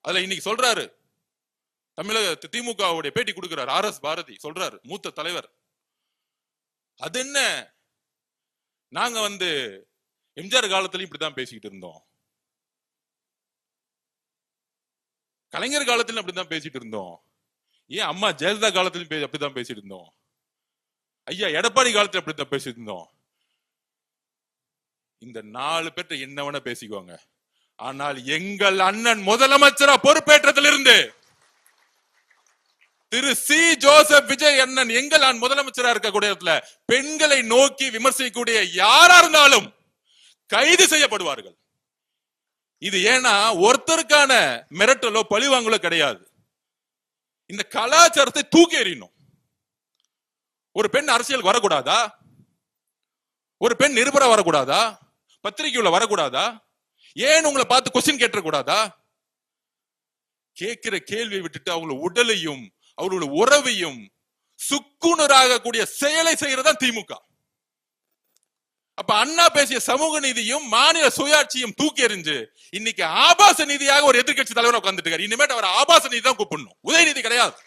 அதுல இன்னைக்கு சொல்றாரு, தமிழக திமுகவுடைய பேட்டி கொடுக்கிறார் RS பாரதி சொல்றாரு, மூத்த தலைவர். அது என்ன, நாங்க எம்ஜிஆர் காலத்திலயும் இப்படித்தான் பேசிக்கிட்டு இருந்தோம், கலைஞர் காலத்திலும் அப்படித்தான் பேசிட்டு இருந்தோம், ஏன் அம்மா ஜெயலலிதா காலத்திலும் அப்படித்தான் பேசிட்டு இருந்தோம், ஐயா எடப்பாடி காலத்துல அப்படித்தான் பேசிட்டு இருந்தோம். இந்த 4 பேர்ட்ட என்ன வேணா பேசிக்குவாங்க, ஆனால் எங்கள் அண்ணன் முதலமைச்சரா பொறுப்பேற்றதிலிருந்து திரு சி ஜோசப் விஜய் அண்ணன் எங்கள் முதலமைச்சரா இருக்கக்கூடிய இடத்துல பெண்களை நோக்கி விமர்சிக்கக்கூடிய யாரா இருந்தாலும் கைது செய்யப்படுவார்கள். இது ஏன்னா ஒருத்தருக்கான மிரட்டலோ பழிவாங்கலோ கிடையாது. இந்த கலாச்சாரத்தை தூக்கி எறியணும். ஒரு பெண் அரசியலுக்கு வரக்கூடாதா? ஒரு பெண் நிருபரா வரக்கூடாதா? பத்திரிகையுள்ள வரக்கூடாதா? ஏன் உங்களை பார்த்து கொஸ்டின் கேட்ட கூடாதா? கேட்கிற கேள்வியை விட்டுட்டு அவங்கள உடலையும் அவர்களோட உறவையும் சுக்குநராக கூடிய செயலை செய்யறதா திமுக. அப்ப அண்ணா பேசிய சமூக நீதியும் மாநில சுயாட்சியும் தூக்கி எறிஞ்சு இன்னைக்கு ஆபாச நீதியாக ஒரு எதிர்கட்சி தலைவர் உட்கார்ந்துட்டு இருக்காரு. இனிமேட்டு அவர் ஆபாச நீதி தான் கூப்பிடணும், உதயநிதி கிடையாது.